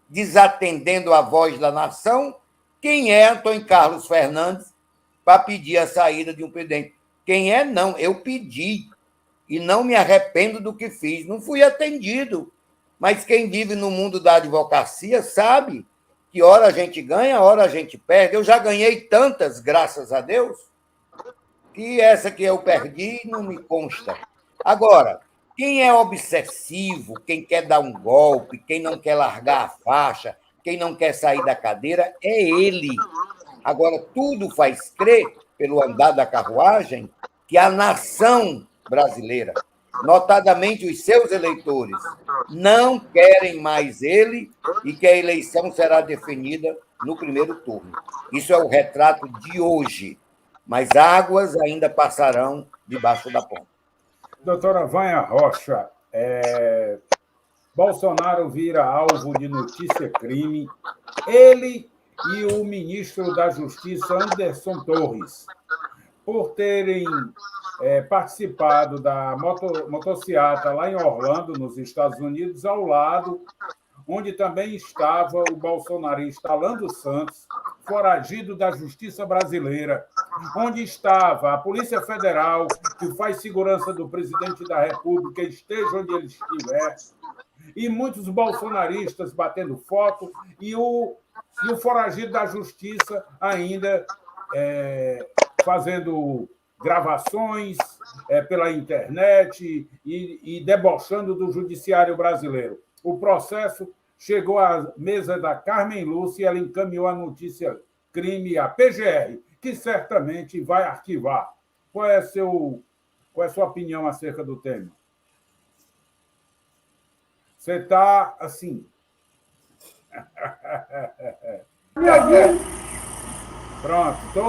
desatendendo a voz da nação. Quem é Antônio Carlos Fernandes para pedir a saída de um presidente? Quem é? Não, eu pedi e não me arrependo do que fiz. Não fui atendido, mas quem vive no mundo da advocacia sabe que hora a gente ganha, hora a gente perde. Eu já ganhei tantas, graças a Deus, que essa que eu perdi não me consta. Agora, quem é obsessivo, quem quer dar um golpe, quem não quer largar a faixa, quem não quer sair da cadeira, é ele. Agora, tudo faz crer, pelo andar da carruagem, que a nação brasileira, notadamente os seus eleitores, não querem mais ele e que a eleição será definida no primeiro turno. Isso é o retrato de hoje, mas águas ainda passarão debaixo da ponte. Doutora Vânia Rocha, Bolsonaro vira alvo de notícia-crime, ele e o ministro da Justiça, Anderson Torres, por terem participado da motociata lá em Orlando, nos Estados Unidos, ao lado, onde também estava o bolsonarista Alan dos Santos, foragido da Justiça Brasileira, onde estava a Polícia Federal, que faz segurança do presidente da República, esteja onde ele estiver, e muitos bolsonaristas batendo foto, e o foragido da Justiça ainda fazendo gravações pela internet e debochando do judiciário brasileiro. O processo chegou à mesa da Carmen Lúcia e ela encaminhou a notícia crime à PGR, que certamente vai arquivar. Qual é a sua opinião acerca do tema? Você está assim. Pronto, estou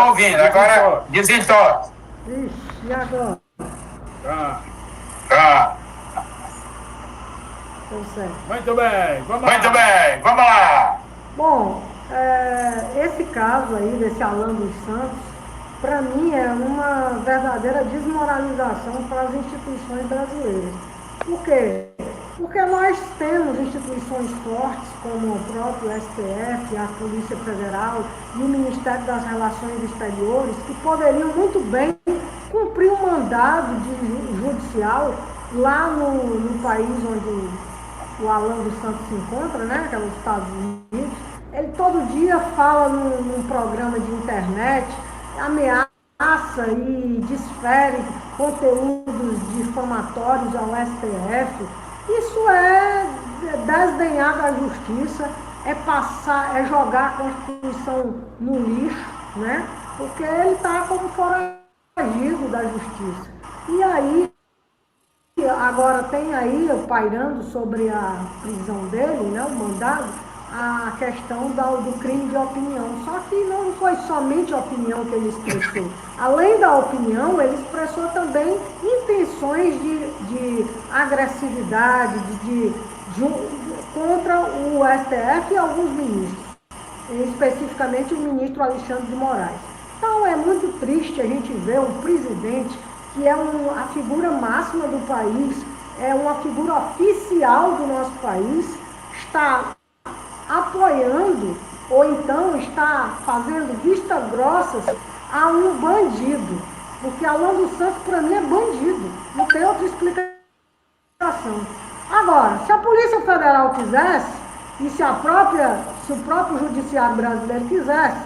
ouvindo. Agora desentorce. Ixi, e agora? Tá. Tô certo. Muito bem, vamos lá. Bom, esse caso aí desse Alan dos Santos, para mim é uma verdadeira desmoralização para as instituições brasileiras. Por quê? Porque nós temos instituições fortes, como o próprio STF, a Polícia Federal e o Ministério das Relações Exteriores, que poderiam muito bem cumprir um mandado judicial lá no país onde o Alan dos Santos se encontra, né, que é nos Estados Unidos. Ele todo dia fala num programa de internet, ameaça e desfere conteúdos difamatórios ao STF. Isso é desdenhar da justiça, é jogar a Constituição no lixo, né? Porque ele está como foragido da justiça. E aí, agora tem aí, pairando sobre a prisão dele, né, o mandado, a questão do crime de opinião. Só que não foi somente a opinião que ele expressou. Além da opinião, ele expressou também intenções de agressividade, contra o STF e alguns ministros, especificamente o ministro Alexandre de Moraes. Então é muito triste a gente ver um presidente que é a figura máxima do país, é uma figura oficial do nosso país, está apoiando ou então está fazendo vistas grossas a um bandido. Porque Alan dos Santos, para mim, é bandido. Não tem outra explicação. Agora, se a Polícia Federal quisesse, e se o próprio Judiciário brasileiro quisesse,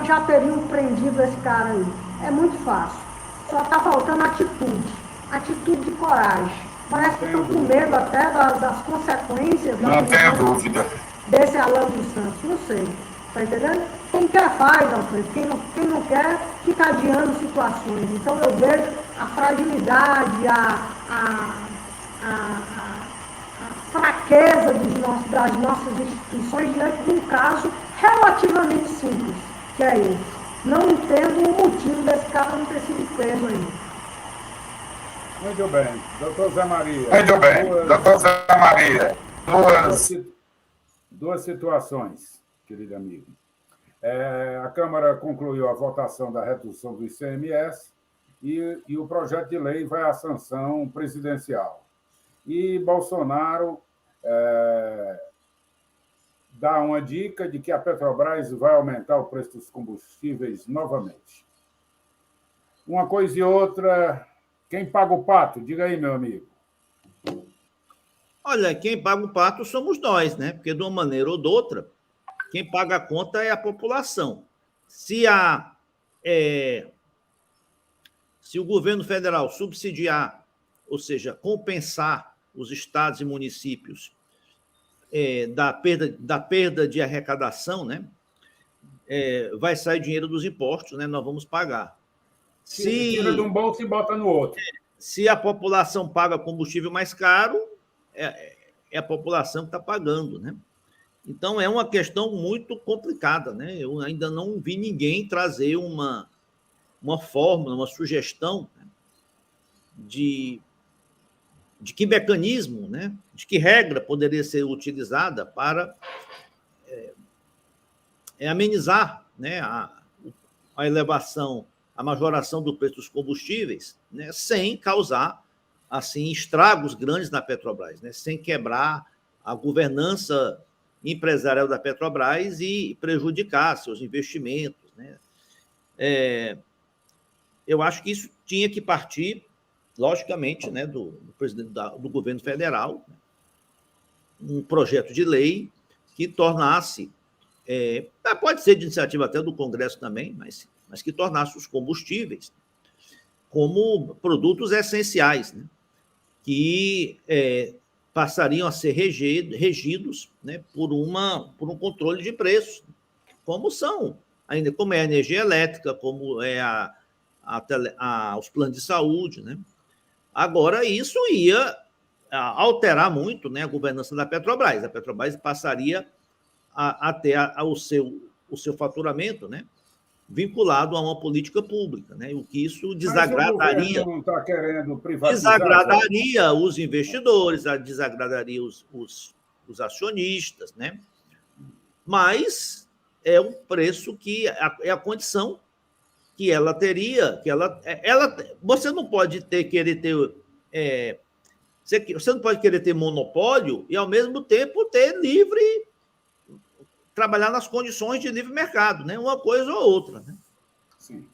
já teriam prendido esse cara aí. É muito fácil. Só está faltando atitude de coragem. Parece que estão com medo até das consequências. Não tenho dúvida. Desse Alan dos Santos, não sei. Está entendendo? Quem quer faz, Alfredo. Quem não quer, fica adiando situações. Então eu vejo a fragilidade, a fraqueza das nossas instituições diante de um caso relativamente simples, que é esse. Não entendo o motivo desse cara não ter sido preso ainda. Muito bem. Doutor Zé Maria. Duas situações, querido amigo. A Câmara concluiu a votação da redução do ICMS e o projeto de lei vai à sanção presidencial. E Bolsonaro dá uma dica de que a Petrobras vai aumentar o preço dos combustíveis novamente. Uma coisa e outra, quem paga o pato? Diga aí, meu amigo. Olha, quem paga o pato somos nós, né? Porque de uma maneira ou de outra, quem paga a conta é a população. Se o governo federal subsidiar, ou seja, compensar os estados e municípios da perda de arrecadação, né? Vai sair dinheiro dos impostos, né? Nós vamos pagar. Tira de um bolso e bota no outro. Se a população paga combustível mais caro, é a população que está pagando, né? Então, é uma questão muito complicada, né? Eu ainda não vi ninguém trazer uma fórmula, uma sugestão, né, de que mecanismo, né, de que regra poderia ser utilizada para amenizar, né, a elevação, a majoração do preço dos combustíveis, né, sem causar assim estragos grandes na Petrobras, né, sem quebrar a governança empresarial da Petrobras e prejudicar seus investimentos, né? Eu acho que isso tinha que partir, logicamente, né, do presidente do governo federal, um projeto de lei que tornasse, pode ser de iniciativa até do Congresso também, mas mas que tornasse os combustíveis como produtos essenciais, né? Que passariam a ser regidos, né, por um controle de preços, como são, ainda como é a energia elétrica, como é os planos de saúde, né? Agora, isso ia alterar muito, né, a governança da Petrobras. A Petrobras passaria a ter o seu faturamento, né, vinculado a uma política pública, né? O que isso desagradaria. Mas o governo não está querendo privatizar. Desagradaria os investidores, desagradaria os acionistas, né? Mas é um preço que é a condição que ela teria, você não pode você não pode querer ter monopólio e, ao mesmo tempo, ter trabalhar nas condições de livre mercado, né? Uma coisa ou outra, né? Sim.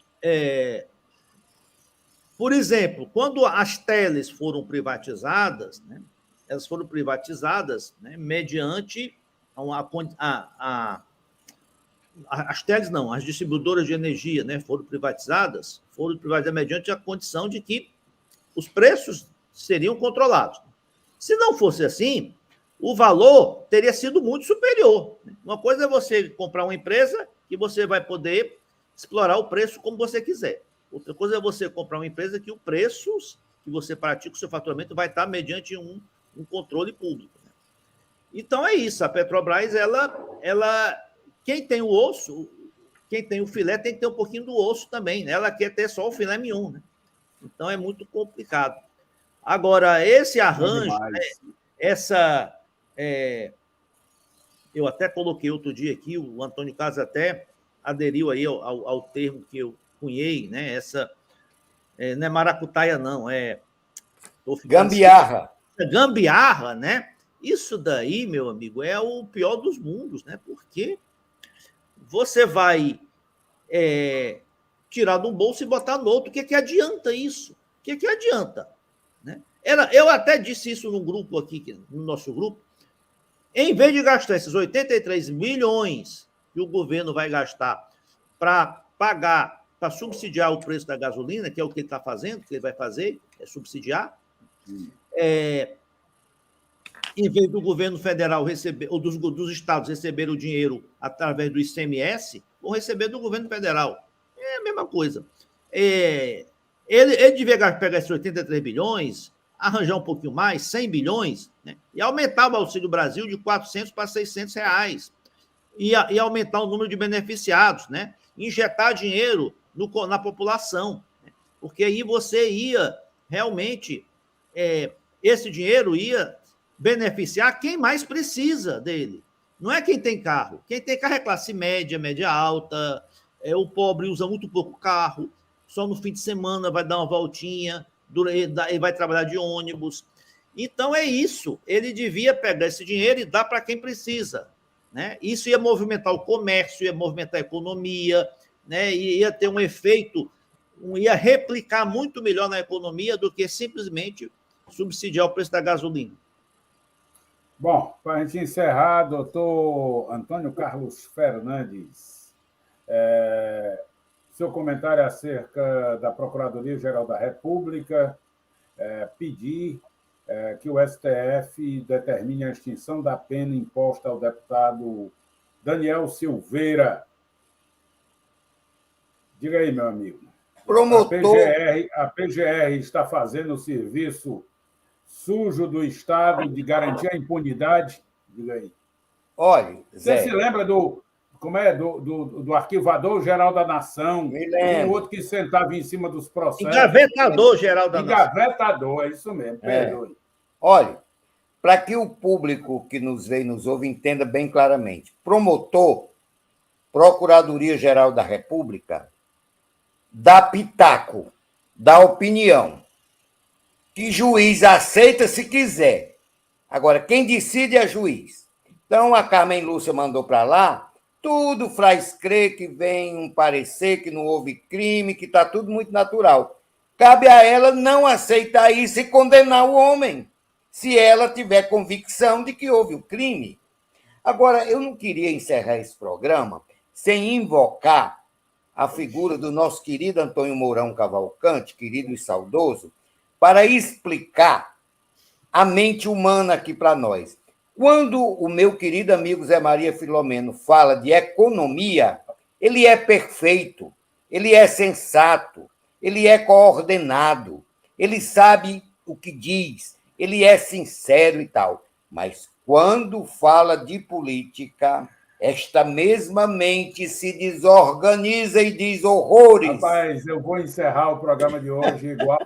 Por exemplo, quando as teles foram privatizadas, né? Elas foram privatizadas, né, mediante as teles não, as distribuidoras de energia, né, foram privatizadas mediante a condição de que os preços seriam controlados. Se não fosse assim, o valor teria sido muito superior. Uma coisa é você comprar uma empresa que você vai poder explorar o preço como você quiser. Outra coisa é você comprar uma empresa que o preço que você pratica, o seu faturamento, vai estar mediante um controle público. Então, é isso. A Petrobras, quem tem o osso, quem tem o filé, tem que ter um pouquinho do osso também, né? Ela quer ter só o filé mignon, né? Então, é muito complicado. Agora, esse arranjo, eu até coloquei outro dia aqui, o Antônio Carlos até aderiu aí ao termo que eu cunhei, né? Não é maracutaia, não, gambiarra. Gambiarra, né? Isso daí, meu amigo, é o pior dos mundos, né? Porque você vai tirar de um bolso e botar no outro. O que adianta isso? O que adianta? Né? Eu até disse isso no grupo aqui, no nosso grupo. Em vez de gastar esses 83 milhões que o governo vai gastar para pagar, para subsidiar o preço da gasolina, que é o que ele está fazendo, que ele vai fazer, é subsidiar, em vez do governo federal receber, ou dos estados receberem o dinheiro através do ICMS, vão receber do governo federal. É a mesma coisa. Ele devia pegar esses 83 bilhões, arranjar um pouquinho mais, 100 bilhões, né? E aumentar o Auxílio Brasil de 400 para 600 reais. E aumentar o número de beneficiados, né? Injetar dinheiro na população. Né? Porque aí você ia realmente... esse dinheiro ia beneficiar quem mais precisa dele. Não é quem tem carro. Quem tem carro é classe média, média alta, o pobre usa muito pouco carro, só no fim de semana vai dar uma voltinha, ele vai trabalhar de ônibus. Então, é isso. Ele devia pegar esse dinheiro e dar para quem precisa. Né? Isso ia movimentar o comércio, ia movimentar a economia, né? Ia ter um efeito, ia replicar muito melhor na economia do que simplesmente subsidiar o preço da gasolina. Bom, para a gente encerrar, doutor Antônio Carlos Fernandes, seu comentário acerca da Procuradoria-Geral da República pedir que o STF determine a extinção da pena imposta ao deputado Daniel Silveira. Diga aí, meu amigo. Promotor... A PGR está fazendo o serviço sujo do Estado de garantir a impunidade? Diga aí. Olha, Zé... Você se lembra do Arquivador-Geral da Nação? Tem outro que sentava em cima dos processos. Engavetador-Geral da Nação. Engavetador, é isso mesmo, perdoe. Olha, para que o público que nos vê e nos ouve entenda bem claramente, promotor, Procuradoria-Geral da República, dá pitaco, dá opinião, que juiz aceita se quiser. Agora, quem decide é juiz. Então, a Carmen Lúcia mandou para lá, tudo faz crer que vem um parecer, que não houve crime, que está tudo muito natural. Cabe a ela não aceitar isso e condenar o homem, se ela tiver convicção de que houve o crime. Agora, eu não queria encerrar esse programa sem invocar a figura do nosso querido Antônio Mourão Cavalcante, querido e saudoso, para explicar a mente humana aqui para nós. Quando o meu querido amigo Zé Maria Filomeno fala de economia, ele é perfeito, ele é sensato, ele é coordenado, ele sabe o que diz, ele é sincero e tal. Mas quando fala de política, esta mesma mente se desorganiza e diz horrores. Rapaz, eu vou encerrar o programa de hoje igual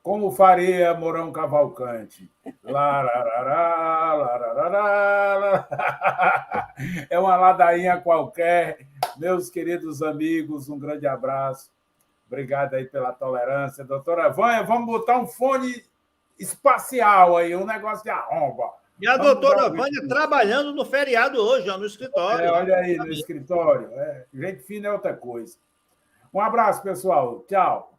como faria Mourão Cavalcante. Lararará, lararará. É uma ladainha qualquer. Meus queridos amigos, um grande abraço. Obrigado aí pela tolerância. Doutora Vânia, vamos botar um fone espacial aí, um negócio de arromba. E a doutora Vânia trabalhando no feriado hoje, ó, no escritório. Olha aí, no escritório. Gente fina é outra coisa. Um abraço, pessoal. Tchau.